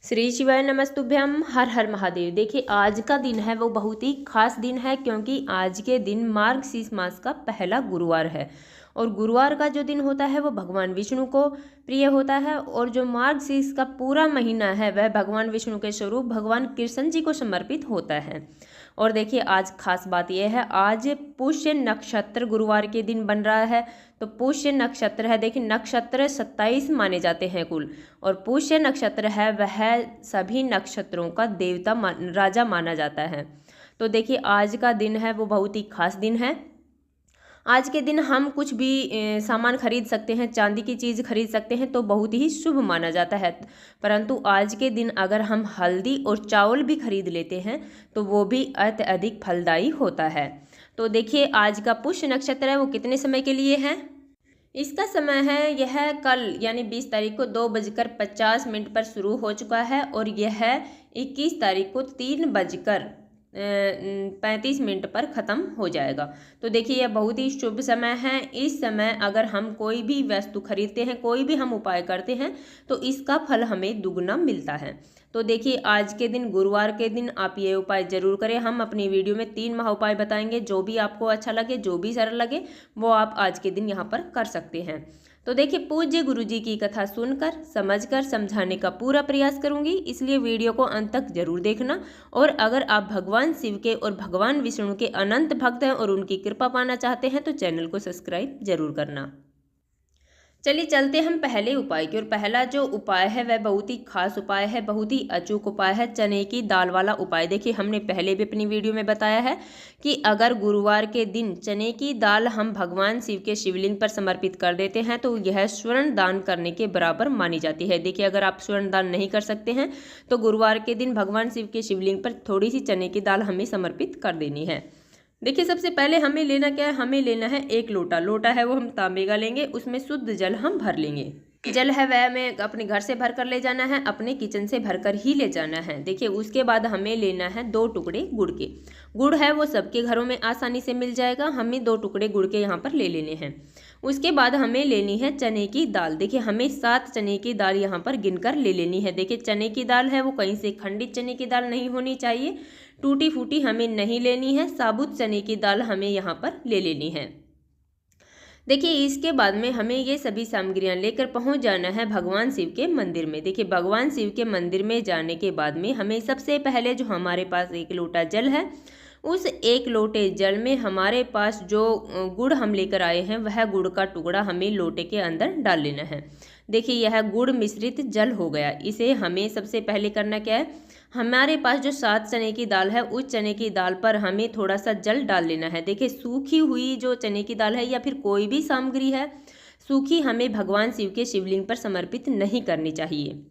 श्री शिवाय नमस्तुभ्यम। हर हर महादेव। देखिए आज का दिन है वो बहुत ही खास दिन है, क्योंकि आज के दिन मार्गशीर्ष मास का पहला गुरुवार है। और गुरुवार का जो दिन होता है वो भगवान विष्णु को प्रिय होता है। और जो मार्गशीर्ष का पूरा महीना है वह भगवान विष्णु के स्वरूप भगवान कृष्ण जी को समर्पित होता है। और देखिए आज खास बात यह है, आज पुष्य नक्षत्र गुरुवार के दिन बन रहा है। तो पुष्य नक्षत्र है, देखिए नक्षत्र 27 माने जाते हैं कुल, और पुष्य नक्षत्र है वह सभी नक्षत्रों का देवता राजा माना जाता है। तो देखिए आज का दिन है वो बहुत ही खास दिन है। आज के दिन हम कुछ भी सामान खरीद सकते हैं, चांदी की चीज़ खरीद सकते हैं, तो बहुत ही शुभ माना जाता है। परंतु आज के दिन अगर हम हल्दी और चावल भी खरीद लेते हैं तो वो भी अत्यधिक फलदायी होता है। तो देखिए आज का पुष्य नक्षत्र है वो कितने समय के लिए है। इसका समय है यह कल यानी 20 तारीख को 2:50 पर शुरू हो चुका है, और यह 21 तारीख को 3:35 पर ख़त्म हो जाएगा। तो देखिए यह बहुत ही शुभ समय है। इस समय अगर हम कोई भी वस्तु खरीदते हैं, कोई भी हम उपाय करते हैं, तो इसका फल हमें दुगना मिलता है। तो देखिए आज के दिन गुरुवार के दिन आप ये उपाय जरूर करें। हम अपनी वीडियो में 3 महा उपाय बताएंगे, जो भी आपको अच्छा लगे, जो भी सरल लगे वो आप आज के दिन यहाँ पर कर सकते हैं। तो देखिए पूज्य गुरु जी की कथा सुनकर समझकर समझाने का पूरा प्रयास करूंगी, इसलिए वीडियो को अंत तक जरूर देखना। और अगर आप भगवान शिव के और भगवान विष्णु के अनंत भक्त हैं और उनकी कृपा पाना चाहते हैं तो चैनल को सब्सक्राइब जरूर करना। चलिए चलते हम पहले उपाय की। और पहला जो उपाय है वह बहुत ही खास उपाय है, बहुत ही अचूक उपाय है, चने की दाल वाला उपाय। देखिए हमने पहले भी अपनी वीडियो में बताया है कि अगर गुरुवार के दिन चने की दाल हम भगवान शिव के शिवलिंग पर समर्पित कर देते हैं तो यह स्वर्ण दान करने के बराबर मानी जाती है। देखिए अगर आप स्वर्ण दान नहीं कर सकते हैं तो गुरुवार के दिन भगवान शिव के शिवलिंग पर थोड़ी सी चने की दाल हमें समर्पित कर देनी है। देखिए सबसे पहले हमें लेना क्या है, हमें लेना है 1 लोटा। लोटा है वो हम तांबे का लेंगे, उसमें शुद्ध जल हम भर लेंगे। जल है वह हमें अपने घर से भर कर ले जाना है, अपने किचन से भर कर ही ले जाना है। देखिए उसके बाद हमें लेना है 2 टुकड़े गुड़ के। गुड़ है वो सबके घरों में आसानी से मिल जाएगा, हमें 2 टुकड़े गुड़ के यहाँ पर ले लेने हैं। उसके बाद हमें लेनी है चने की दाल। देखिए हमें 7 चने की दाल यहाँ पर गिनकर ले लेनी है। देखिए चने की दाल है वो कहीं से खंडित चने की दाल नहीं होनी चाहिए, टूटी फूटी हमें नहीं लेनी है, साबुत चने की दाल हमें यहाँ पर ले लेनी है। देखिए इसके बाद में हमें ये सभी सामग्रियां लेकर पहुंच जाना है भगवान शिव के मंदिर में। देखिए भगवान शिव के मंदिर में जाने के बाद में हमें सबसे पहले जो हमारे पास 1 लोटा जल है, उस 1 लोटे जल में हमारे पास जो गुड़ हम लेकर आए हैं वह गुड़ का टुकड़ा हमें लोटे के अंदर डाल लेना है। देखिए यह गुड़ मिश्रित जल हो गया। इसे हमें सबसे पहले करना क्या है, हमारे पास जो 7 चने की दाल है उस चने की दाल पर हमें थोड़ा सा जल डाल लेना है। देखिए सूखी हुई जो चने की दाल है या फिर कोई भी सामग्री है सूखी हमें भगवान शिव के शिवलिंग पर समर्पित नहीं करनी चाहिए।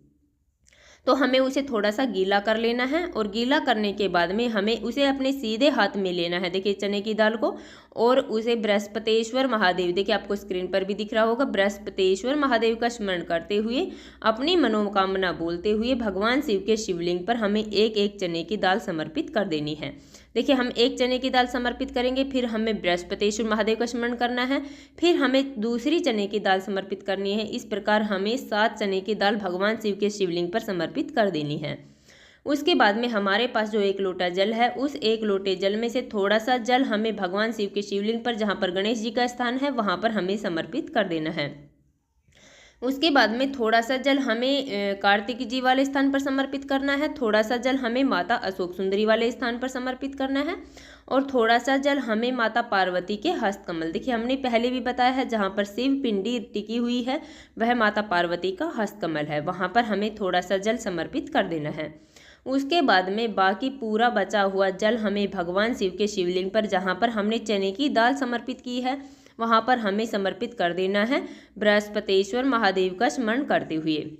तो हमें उसे थोड़ा सा गीला कर लेना है, और गीला करने के बाद में हमें उसे अपने सीधे हाथ में लेना है, देखिए चने की दाल को, और उसे बृहस्पतेश्वर महादेव, देखिए आपको स्क्रीन पर भी दिख रहा होगा, बृहस्पतेश्वर महादेव का स्मरण करते हुए अपनी मनोकामना बोलते हुए भगवान शिव के शिवलिंग पर हमें 1-1 चने की दाल समर्पित कर देनी है। देखिए हम 1 चने की दाल समर्पित करेंगे, फिर हमें बृहस्पतेश्वर महादेव का स्मरण करना है, फिर हमें दूसरी चने की दाल समर्पित करनी है। इस प्रकार हमें 7 चने की दाल भगवान शिव के शिवलिंग पर समर्पित कर देनी है। उसके बाद में हमारे पास जो 1 लोटा जल है उस 1 लोटे जल में से थोड़ा सा जल हमें भगवान शिव के शिवलिंग पर, जहाँ पर गणेश जी का स्थान है वहाँ पर हमें समर्पित कर देना है। उसके बाद में थोड़ा सा जल हमें कार्तिक जी वाले स्थान पर समर्पित करना है, थोड़ा सा जल हमें माता अशोक सुंदरी वाले स्थान पर समर्पित करना है, और थोड़ा सा जल हमें माता पार्वती के हस्तकमल, देखिए हमने पहले भी बताया है जहाँ पर शिव पिंडी टिकी हुई है वह माता पार्वती का हस्तकमल है, वहाँ पर हमें थोड़ा सा जल समर्पित कर देना है। उसके बाद में बाकी पूरा बचा हुआ जल हमें भगवान शिव के शिवलिंग पर, जहाँ पर हमने चने की दाल समर्पित की है वहाँ पर हमें समर्पित कर देना है बृहस्पतेश्वर महादेव का स्मरण करते हुए।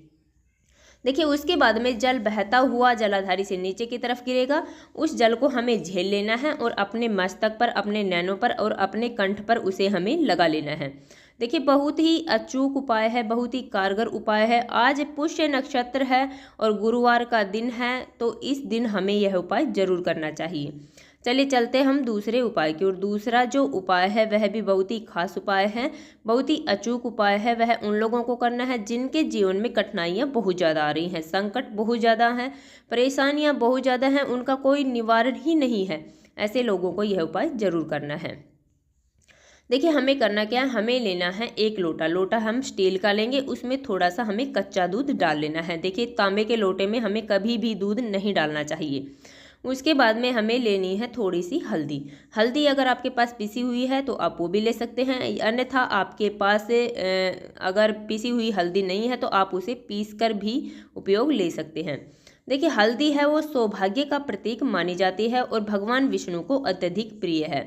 देखिए उसके बाद में जल बहता हुआ जलाधारी से नीचे की तरफ गिरेगा, उस जल को हमें झेल लेना है और अपने मस्तक पर, अपने नैनों पर और अपने कंठ पर उसे हमें लगा लेना है। देखिए बहुत ही अचूक उपाय है, बहुत ही कारगर उपाय है। आज पुष्य नक्षत्र है और गुरुवार का दिन है, तो इस दिन हमें यह उपाय जरूर करना चाहिए। चलिए चलते हम दूसरे उपाय की ओर। दूसरा जो उपाय है वह भी बहुत ही खास उपाय है, बहुत ही अचूक उपाय है। वह उन लोगों को करना है जिनके जीवन में कठिनाइयाँ बहुत ज़्यादा आ रही हैं, संकट बहुत ज़्यादा हैं, परेशानियाँ बहुत ज़्यादा हैं, उनका कोई निवारण ही नहीं है। ऐसे लोगों को यह उपाय जरूर करना है। देखिए हमें करना क्या है, हमें लेना है एक लोटा। लोटा हम स्टील का लेंगे, उसमें थोड़ा सा हमें कच्चा दूध डाल लेना है। देखिए तांबे के लोटे में हमें कभी भी दूध नहीं डालना चाहिए। उसके बाद में हमें लेनी है थोड़ी सी हल्दी। हल्दी अगर आपके पास पिसी हुई है तो आप वो भी ले सकते हैं, अन्यथा आपके पास अगर पिसी हुई हल्दी नहीं है तो आप उसे पीस कर भी उपयोग ले सकते हैं। देखिए हल्दी है वो सौभाग्य का प्रतीक मानी जाती है और भगवान विष्णु को अत्यधिक प्रिय है।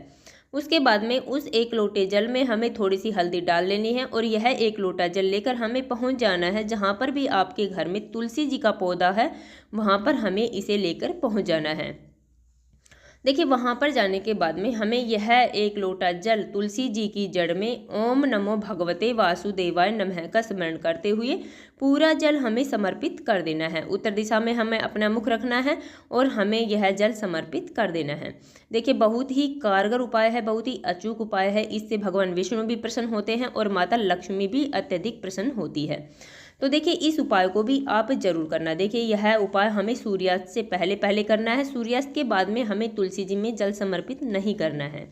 उसके बाद में उस एक लोटे जल में हमें थोड़ी सी हल्दी डाल लेनी है और यह एक लोटा जल लेकर हमें पहुंच जाना है जहां पर भी आपके घर में तुलसी जी का पौधा है, वहां पर हमें इसे लेकर पहुंच जाना है। देखिए वहां पर जाने के बाद में हमें यह एक लोटा जल तुलसी जी की जड़ में ओम नमो भगवते वासुदेवाय नमः का स्मरण करते हुए पूरा जल हमें समर्पित कर देना है। उत्तर दिशा में हमें अपना मुख रखना है और हमें यह जल समर्पित कर देना है। देखिए बहुत ही कारगर उपाय है, बहुत ही अचूक उपाय है। इससे भगवान विष्णु भी प्रसन्न होते हैं और माता लक्ष्मी भी अत्यधिक प्रसन्न होती है। तो देखिए इस उपाय को भी आप जरूर करना। देखिए यह उपाय हमें सूर्यास्त से पहले पहले करना है, सूर्यास्त के बाद में हमें तुलसी जी में जल समर्पित नहीं करना है।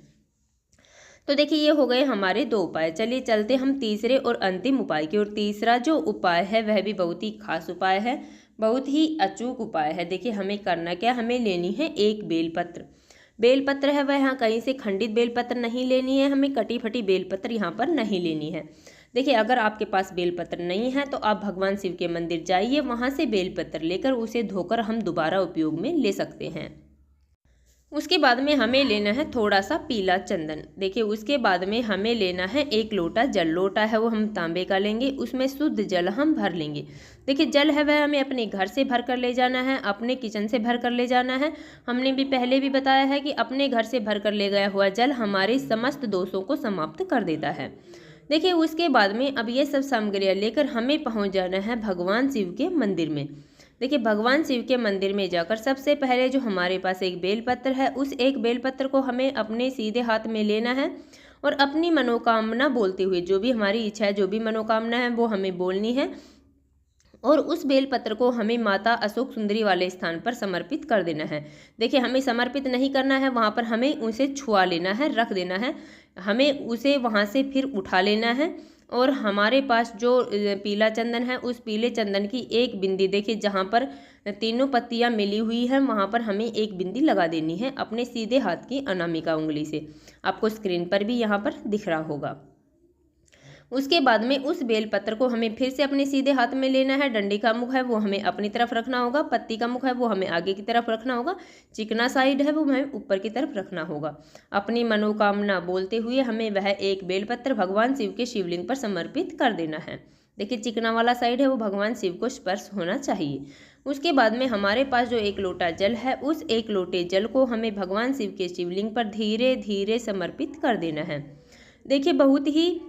तो देखिए ये हो गए हमारे दो उपाय। चलिए चलते हम तीसरे और अंतिम उपाय की ओर। तीसरा जो उपाय है वह भी बहुत ही खास उपाय है, बहुत ही अचूक उपाय है। देखिए हमें करना क्या, हमें लेनी है एक बेलपत्र। बेलपत्र है वह यहाँ कहीं से खंडित बेलपत्र नहीं लेनी है, हमें कटी फटी बेलपत्र यहाँ पर नहीं लेनी है। देखिए अगर आपके पास बेलपत्र नहीं है तो आप भगवान शिव के मंदिर जाइए, वहाँ से बेलपत्र लेकर उसे धोकर हम दोबारा उपयोग में ले सकते हैं। उसके बाद में हमें लेना है थोड़ा सा पीला चंदन। देखिए उसके बाद में हमें लेना है एक लोटा जल। लोटा है वो हम तांबे का लेंगे, उसमें शुद्ध जल हम भर लेंगे। देखिए जल है वह हमें अपने घर से भर कर ले जाना है, अपने किचन से भर कर ले जाना है। हमने भी पहले भी बताया है कि अपने घर से भर कर ले गया हुआ जल हमारे समस्त दोषों को समाप्त कर देता है। देखिए उसके बाद में अब ये सब सामग्रियाँ लेकर हमें पहुंच जाना है भगवान शिव के मंदिर में। देखिए भगवान शिव के मंदिर में जाकर सबसे पहले जो हमारे पास एक बेलपत्र है, उस एक बेलपत्र को हमें अपने सीधे हाथ में लेना है और अपनी मनोकामना बोलते हुए, जो भी हमारी इच्छा है, जो भी मनोकामना है वो हमें बोलनी है और उस बेलपत्र को हमें माता अशोक सुंदरी वाले स्थान पर समर्पित कर देना है। देखिए हमें समर्पित नहीं करना है, वहाँ पर हमें उसे छुआ लेना है, रख देना है। हमें उसे वहाँ से फिर उठा लेना है और हमारे पास जो पीला चंदन है, उस पीले चंदन की एक बिंदी, देखिए जहाँ पर तीनों पत्तियाँ मिली हुई हैं वहाँ पर हमें एक बिंदी लगा देनी है अपने सीधे हाथ की अनामिका उंगली से। आपको स्क्रीन पर भी यहाँ पर दिख रहा होगा। उसके बाद में उस बेलपत्र को हमें फिर से अपने सीधे हाथ में लेना है। डंडी का मुख है वो हमें अपनी तरफ रखना होगा, पत्ती का मुख है वो हमें आगे की तरफ रखना होगा, चिकना साइड है वो हमें ऊपर की तरफ रखना होगा। अपनी मनोकामना बोलते हुए हमें वह एक बेलपत्र भगवान शिव के शिवलिंग पर समर्पित कर देना है। देखिए चिकना वाला साइड है वो भगवान शिव को स्पर्श होना चाहिए। उसके बाद में हमारे पास जो एक लोटा जल है, उस एक लोटे जल को हमें भगवान शिव के शिवलिंग पर धीरे धीरे समर्पित कर देना है। देखिए बहुत ही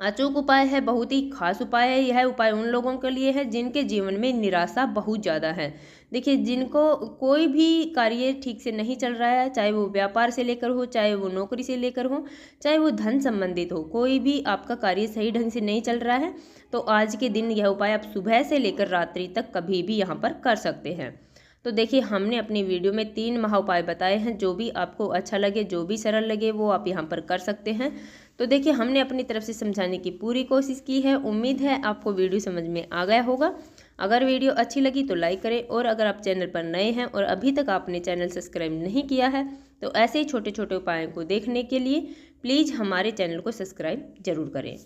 अचूक उपाय है, बहुत ही खास उपाय है। यह उपाय उन लोगों के लिए है जिनके जीवन में निराशा बहुत ज़्यादा है। देखिए जिनको कोई भी कार्य ठीक से नहीं चल रहा है, चाहे वो व्यापार से लेकर हो, चाहे वो नौकरी से लेकर हो, चाहे वो धन संबंधित हो, कोई भी आपका कार्य सही ढंग से नहीं चल रहा है तो आज के दिन यह उपाय आप सुबह से लेकर रात्रि तक कभी भी यहाँ पर कर सकते हैं। तो देखिए हमने अपनी वीडियो में 3 महा उपाय बताए हैं, जो भी आपको अच्छा लगे, जो भी सरल लगे वो आप यहाँ पर कर सकते हैं। तो देखिए हमने अपनी तरफ से समझाने की पूरी कोशिश की है। उम्मीद है आपको वीडियो समझ में आ गया होगा। अगर वीडियो अच्छी लगी तो लाइक करें और अगर आप चैनल पर नए हैं और अभी तक आपने चैनल सब्सक्राइब नहीं किया है तो ऐसे ही छोटे छोटे उपायों को देखने के लिए प्लीज़ हमारे चैनल को सब्सक्राइब जरूर करें।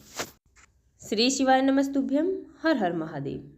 श्री शिवाय नमस्तुभ्यम। हर हर महादेव।